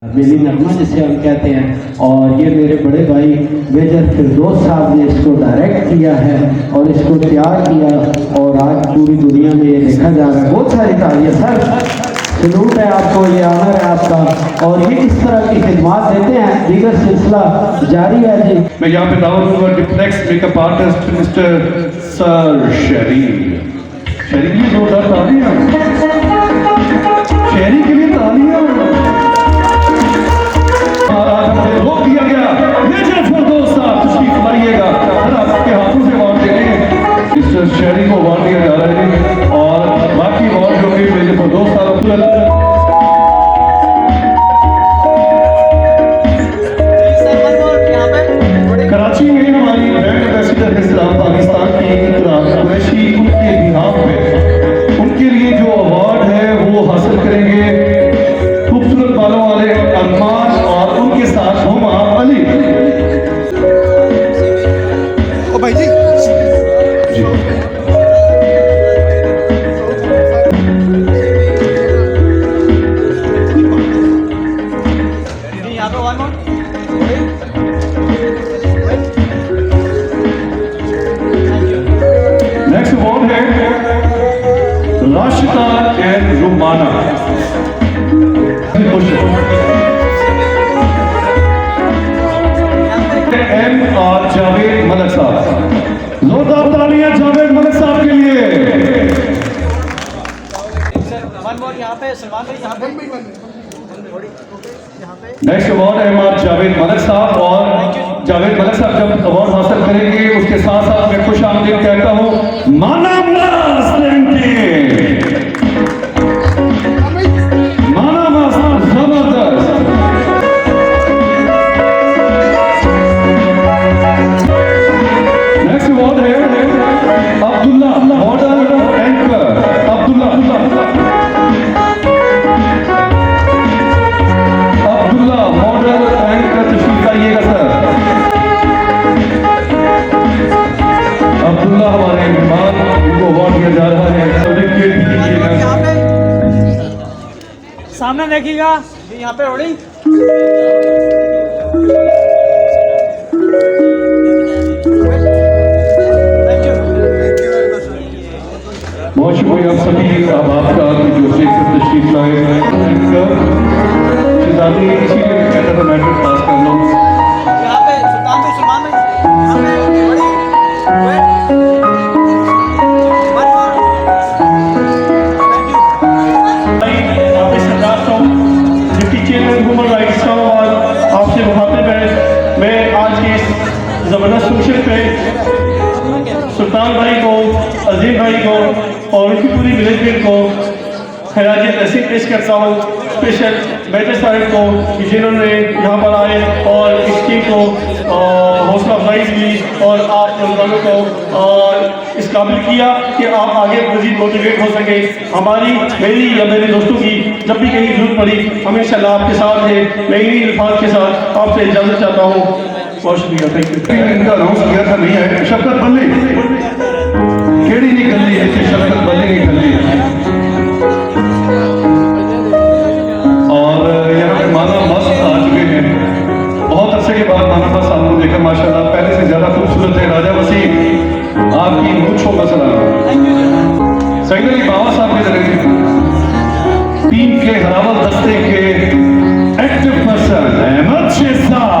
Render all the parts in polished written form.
बेली नगमा जिसे हम कहते हैं, और ये मेरे बड़े भाई मेजर फिरदौस साहब ने इसको डायरेक्ट किया है और इसको तैयार किया, और आज पूरी दुनिया में ये देखा जा रहा है। बहुत सारी तालियां सर, सलूट है आपको, ये ऑनर है आपका, और ये इस तरह की खिदमत देते हैं, दीगर सिलसिला जारी है जी। मैं यहाँ पे दावत दूंगा डिफ्लेक्स मेकअप आर्टिस्ट मिस्टर सर शरीफ। शरीफ की जोरदार तालियां, शहरी के लिए तालियां। रोक दिया गया मेजर फिरदौस साहब, तशरीफ लाइएगा, आपके हाथों से अवार्ड देंगे। मिस्टर शहरी को अवार्ड दिया जा रहा है और बाकी अवार्ड जो कि मेजर फिरदौस साहब कराची में हमारी ब्रांड एम्बेसडर इस्लाम पाकिस्तान की कुरैशी, उनके बिहाफ पे उनके लिए जो अवार्ड है वो हासिल करेंगे खूबसूरत बालों वाले अरमान और उनके साथ हुमा अली। ओ भाई जी यहाँ पे वन मोर। नेक्स्ट अवार्ड है Rashida and Rumana. M.R. Javed Malik साहब, जोरदार तालियां जावेद मलिक साहब के लिए। वन मोर यहाँ पे सलमान भाई, यहाँ पे नेक्स्ट अवार्ड है M.R. जावेद मलिक साहब, और जावेद मलिक साहब जब अवार्ड हासिल करेंगे उसके साथ साथ मैं खुश आमदीद कहता हूँ माना जबरदस्त। नेक्स्ट अवार्ड है Abdullah model anchor, Abdullah model anchor, तशरीफ लाइएगा सर। अब्दुल्ला हमारे मेहमान, उनको अवार्ड दिया जा रहा है। सामने देखिएगा यहाँ पे होल्डिंग। बहुत शुक्रिया आप सभी, अब आपका जो तशरीफ लाए शहजादी, इसीलिए कहता था मैटर पास कर लो। यहाँ पे सुल्तान भाई, सलमान भाई, यहाँ पे आपसे मुखातिब है। मैं आज की इस जबरदस्त फंक्शन पे सुल्तान भाई को, अजीम भाई को और उनकी पूरी मैनेजमेंट को खराज तहसीन पेश करता हूँ। स्पेशल मेजर साहब को जिन्होंने यहाँ पर आए और इस टीम को हौसला अफजाई की और आप नौजवानों को इस काबिल किया कि आप आगे मजीद मोटिवेट हो सके। हमारी, मेरी या मेरे दोस्तों की जब भी कहीं जरूरत पड़ी हम इंशाल्लाह आपके साथ हैं। मैं इन्हीं अल्फाज के साथ आपसे इजाज़त चाहता हूँ। बहुत शुक्रिया, थैंक यू। इनका अनाउंस किया था नहीं है, शफकत बल्ली केड़ी नहीं कर ली, शफकत बल्ली नहीं कर ली। और यहाँ पे माना मस्त आ चुके हैं, बहुत अरसे के बाद माना मस्त साहब को देखा, माशाल्लाह पहले से ज्यादा खूबसूरत है। राजा वसीम, आपकी मूंछों का सलाम। सईद अली बाबा साहब की तरह टीम के हरावल दस्ते के एक्टिव पर्सन अहमद शेख साहब।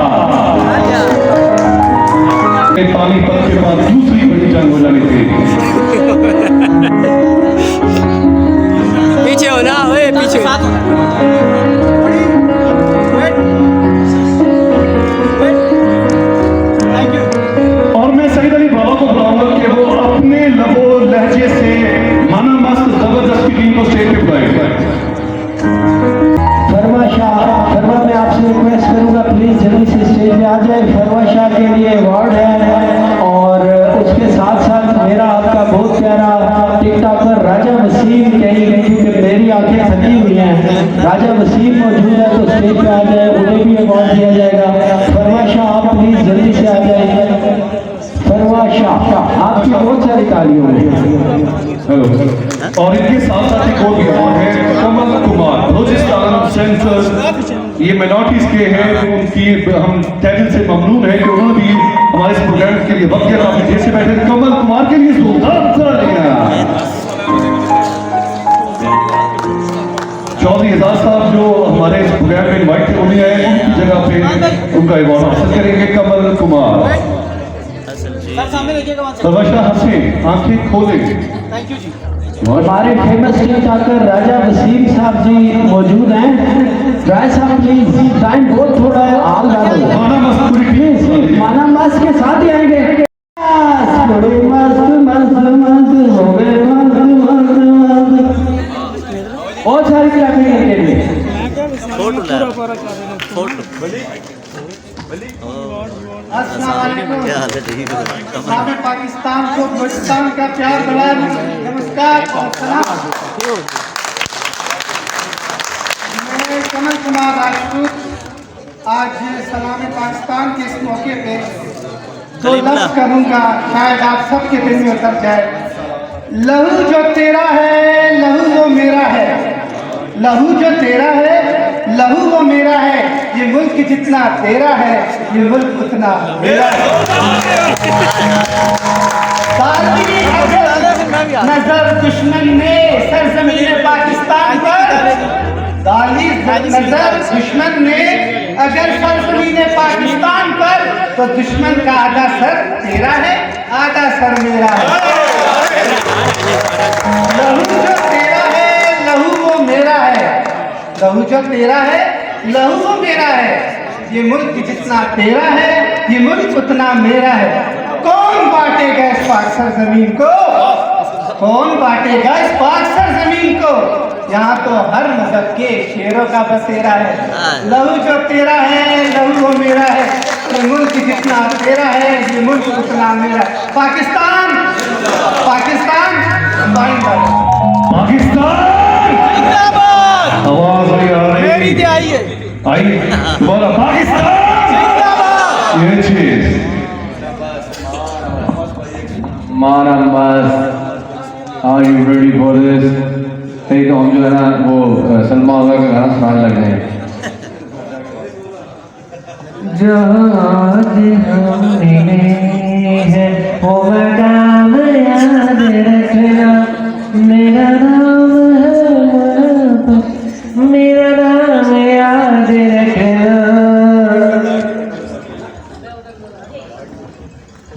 पानीपत के बाद दूसरी बड़ी जंग हो जानी थी। पीछे हो ना, ओए पीछे। और मैं सईद अली बाबा को बुलाऊंगा कि वो अपने लबो लहजे से माना मस्त जबरदस्त की टीम को स्टेज पे बुलाएंगे। फरवा शाह, फरवा मैं आपसे रिक्वेस्ट करूंगा प्लीज जल्दी से स्टेज पे आ जाए। फरवा शाह के लिए अवार्ड है, और उसके साथ साथ मेरा आपका बहुत प्यारा टिकटॉकर राजा वसीम, क्योंकि मेरी आंखें थकी हुई हैं, राजा वसीम मौजूद है तो स्टेज पे आ जाए, उन्हें भी अवार्ड दिया जाएगा। फरवा शाह आप प्लीज जल्दी से आ जाए। फरवा शाह, आपकी बहुत सारी तालियों और इनके साथ साथ एक और भी अवार्ड है कमल कुमार, बलूचिस्तान सेंसर ये माइनॉरिटीज के हैं, उनकी हम तहे दिल से ममनून है कि उन्होंने भी हमारे इस प्रोग्राम के लिए वक्त दिया। काफी देर से बैठे कमल कुमार के लिए जोरदार तालियां। चौधरी एजाज साहब जो हमारे इस प्रोग्राम में इनवाइट थे, उन्हें आए, उनकी जगह पे उनका अवार्ड हासिल करेंगे कमल कुमार। सर सामने देखिएगा वहाँ से। सर्वशा हसीन आंखें खोले। थैंक यू जी। हमारे फेमस टिकटॉकर राजा वसीम साहब जी मौजूद हैं। राय साहब जी टाइम बहुत थोड़ा है, आप ज़्यादा माना मस्त पूरी प्लीज माना मस्त के साथ ही आएंगे। बड़े मस्त मस्त मस्त हो गए, मस्त मस्त मस्त। और सारी क्लैपिंग के लिए सामने पाकिस्तान को बलूचिस्तान का प्यार बढ़ाया। नमस्कार और सलाम। मैं कमल कुमार राजपूत आज सलाम पाकिस्तान के इस मौके पे जो लफ्ज़ करूँगा शायद आप सबके दिल में उतर जाए। लहू जो तेरा है लहू वो मेरा है, लहू जो तेरा है लहू वो मेरा है। ये मुल्क जितना तेरा है ये मुल्क उतना मेरा है। नजर दुश्मन ने सरजमीन पाकिस्तान पर डाली, नजर दुश्मन ने अगर सरजमीन पाकिस्तान पर, तो दुश्मन का आधा सर तेरा है आधा सर मेरा है। लहू जो तेरा है लहू वो मेरा है, लहू जो तेरा है लहू वो मेरा है। ये मुल्क जितना तेरा है ये मुल्क उतना मेरा है। कौन बांटेगा इस पाक सरजमीन को, कौन बांटेगा इस पाक सरजमीन को। यहाँ तो हर मजहब के शेरों का बसेरा है। लहू जो तेरा है लहू वो मेरा है। ये मुल्क जितना तेरा है ये मुल्क उतना मेरा है। पाकिस्तान पाकिस्तान पाकिस्तान आवाज आ रही आई बोला पाकिस्तान। ये चीज मारा मस्त। Are you ready for this? तो हम जो है ना वो सलमान का गाना सुनाने लग गए। जो हमने है वो मकाम याद रखना, मेरा नाम है मेरा नाम याद रखना।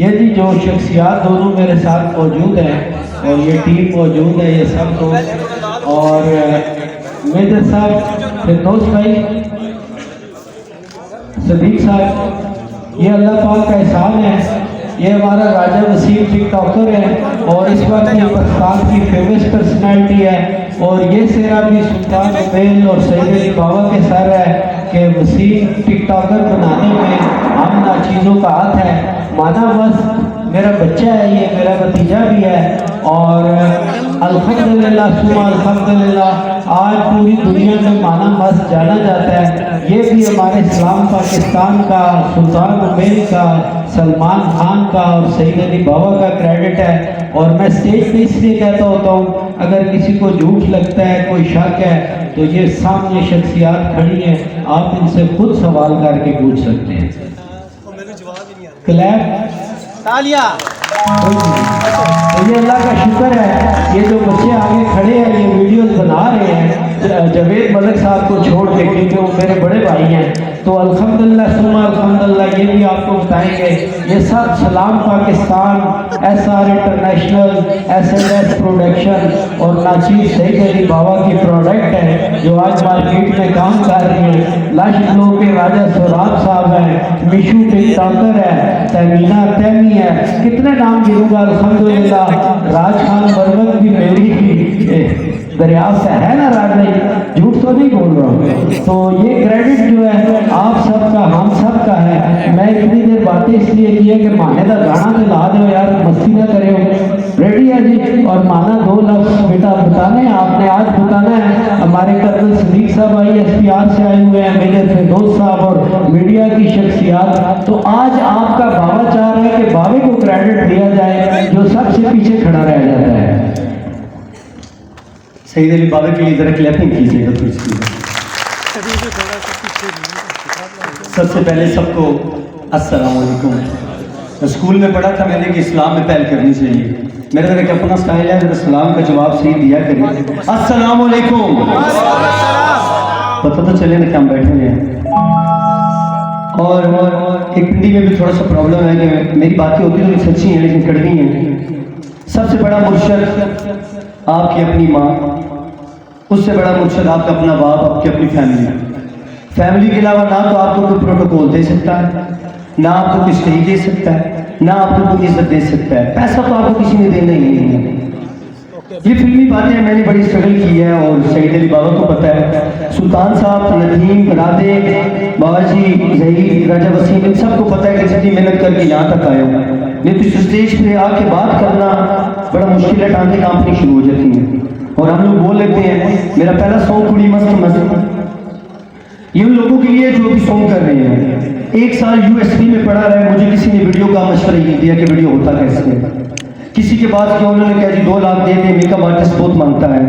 ये जी जो शख्सियात दोनों मेरे साथ मौजूद हैं और ये टीम मौजूद है, ये सब लोग, और मेजर साहब, फिरदौस भाई, सदीक साहब, ये अल्लाह पाक का एहसान है। ये हमारा राजा वसीम टिकटॉकर है और इस वक्त ये पाकिस्तान की फेमस पर्सनैलिटी है। और ये सेरा भी सुल्तान उबैल और सईद अली बाबा के सर है कि वसीम टिकटॉकर बनाने में हम नाचीज़ों का हाथ है। माना बस मेरा बच्चा है, ये मेरा भतीजा भी है। और अल्हम्दुलिल्लाह सुमा अल्हम्दुलिल्लाह आज पूरी दुनिया में माना मस्त जाना जाता है। ये भी हमारे इस्लाम पाकिस्तान का, सुल्तान उबैल का, सलमान खान का और सईद अली बाबा का क्रेडिट है। और मैं स्टेज पे इसलिए कहता होता हूँ, अगर किसी को झूठ लगता है, कोई शक है, तो ये सामने शख्सियात खड़ी हैं, आप इनसे खुद सवाल करके पूछ सकते हैं। क्लैप तालियां। तो ये अल्लाह का शुक्र है, ये जो बच्चे आगे खड़े हैं ये वीडियोस बना रहे हैं जावेद मलिक साहब को छोड़ के, क्योंकि वो मेरे बड़े भाई हैं। तो अल्हम्दुलिल्लाह सुम्मा अल्हम्दुलिल्लाह ये भी आपको बताएंगे। ये सब सलाम Pakistan, SR international, SMS production और नाचीज़ सईद अली बाबा की प्रोडक्ट है जो आज मार्केट में काम कर रही है। लाश लो के राजा सोराब साहब हैं, मिशू टिकटॉकर है, तमीना तैमी है, कितने नाम गिरूंगा। अल्हम्दुलिल्लाह राज खान बरवत भी मेरी दरियाफ्त है ना राज भाई, झूठ तो नहीं बोल रहा हूँ। तो ये क्रेडिट जो है आप सबका, हम सब का है। मैं इतनी देर बातें इसलिए की है कि माने का गाना तो ला दो यार, मस्ती ना करे हो। रेडी है जी? और माना 2 लफ्ज़ बेटा बताने आपने, आज बताना है। हमारे कर्नल सदीक साहब ISPR से आए हुए हैं, मेजर फिरदौस साहब और मीडिया की शख्सियात। तो आज आपका बाबा चाह रहा है कि बाबे को क्रेडिट दिया जाए जो सबसे पीछे खड़ा रह जाता है। सईद अली बाबा के लिए जरा क्लैपिंग कीजिएगा प्लीज। सबसे पहले सबको अस्सलाम वालेकुम। मैं स्कूल में पढ़ा था मैंने कि इस्लाम में पहल करनी चाहिए। मेरा एक अपना स्टाइल है, मेरा सलाम का जवाब सही दिया करिए, अस्सलाम वालेकुम। पता तो चले ना कि हम बैठे हुए हैं। और एक पिंडी में भी थोड़ा सा प्रॉब्लम है कि मेरी बातें होती तो सच्ची हैं लेकिन कड़वी हैं। सबसे बड़ा मुर्शद आपकी अपनी माँ, उससे बड़ा मुर्शद आपका अपना बाप, आपकी अपनी फैमिली के अलावा ना तो आपको कोई प्रोटोकॉल दे सकता है, ना आपको कुछ नहीं दे सकता है, ना आपको कोई इज्जत दे सकता है। पैसा तो आपको किसी ने देना ही नहीं है। ये फिल्मी बातें मैंने बड़ी स्ट्रगल की है और सईद अली बाबा को पता है, सुल्तान साहब, नदीम, राधे, बाबाजी, जहीर, राजा वसीम, इन सबको पता है कि जितनी मेहनत करके यहाँ तक आए हो। नहीं तो इस स्टेज पे आके बात करना बड़ा मुश्किल है, टांगें कांपनी शुरू हो जाती हैं और हम लोग बोल लेते हैं। मेरा पहला सॉन्ग कुड़ी मस्त मस्त, ये उन लोगों के लिए जो भी सॉन्ग कर रहे हैं। एक साल यूएसपी में पढ़ा रहा है, मुझे किसी ने वीडियो का मशवरा नहीं दिया कि वीडियो होता कैसे है। किसी के पास क्यों, उन्होंने कहा जी 2 लाख दे दे, मेकअप आर्टिस्ट बहुत मांगता है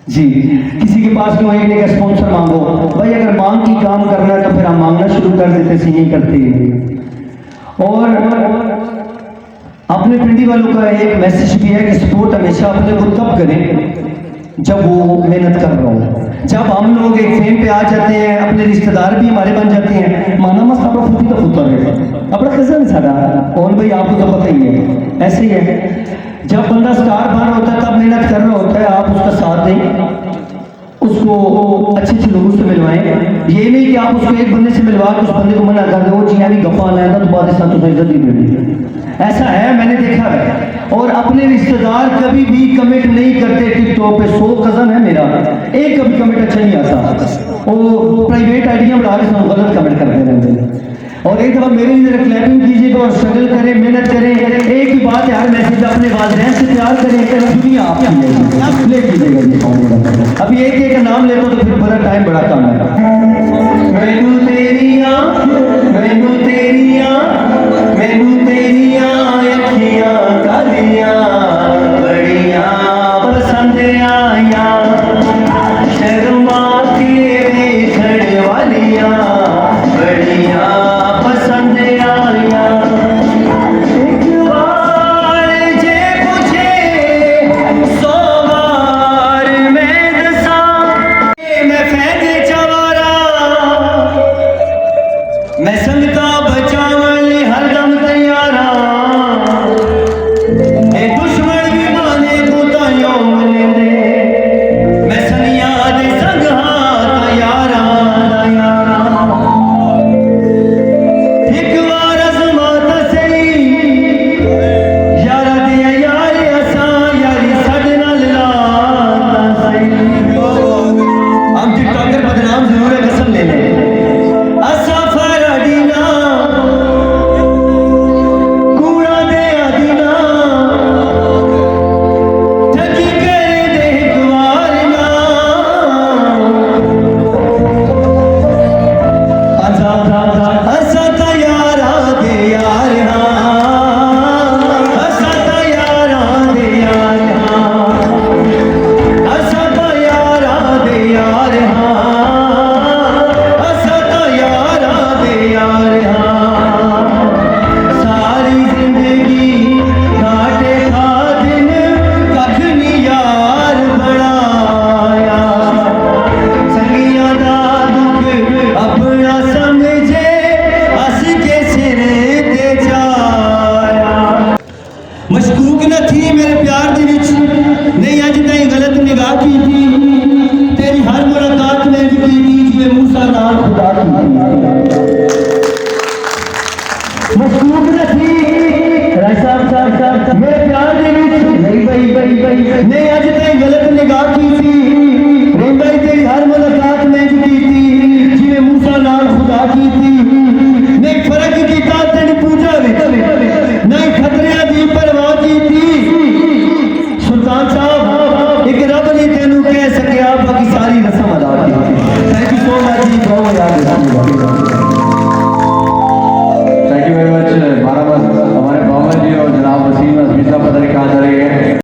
जी। किसी के पास क्यों, एक ने कहा स्पॉन्सर मांगो। भाई अगर मांग की काम करना है तो फिर हम मांगना शुरू कर देते, नहीं करते हैं। और अपने पिंडी वालों का एक मैसेज भी है कि सपोर्ट हमेशा अपने को तब करें जब वो मेहनत कर रहा हो। जब हम लोग एक फेम पे आ जाते हैं, अपने रिश्तेदार भी हमारे बन जाते हैं, माना मस्त आप फूटी का फूटा है अपना कैसा नहीं सारा कौन भाई, आपको तो पता ही है। ऐसे ही है, जब बंदा स्टार बन होता है तब मेहनत कर रहा होता है, आप उसका साथ दें, उसको अच्छे अच्छे लोगों से मिलवाएं। ये नहीं कि आप उसको एक बंदे से मिलवा के उस बंदे को मना कर दो, जी यानी गप्पा आना है तो बाद साथ तो इज्जत ही मिली। ऐसा है, मैंने देखा है। और अपने रिश्तेदार कभी भी कमेंट नहीं करते टिकटॉक पे। 100 कजन है मेरा, एक कभी कमेंट अच्छा नहीं आता, वो प्राइवेट आइडिया बढ़ा के सब गलत कमेंट करते रहते हैं। और एक दफा मेरे लिए क्लैपिंग कीजिएगा और स्ट्रगल करें, मेहनत करें। एक ही बात है, हर मैसेज अपने वालिदैन से प्यार करें, दुनिया आपकी है, ले कीजिएगा। अभी एक एक नाम लेता तो फिर बड़ा टाइम बड़ा कम है।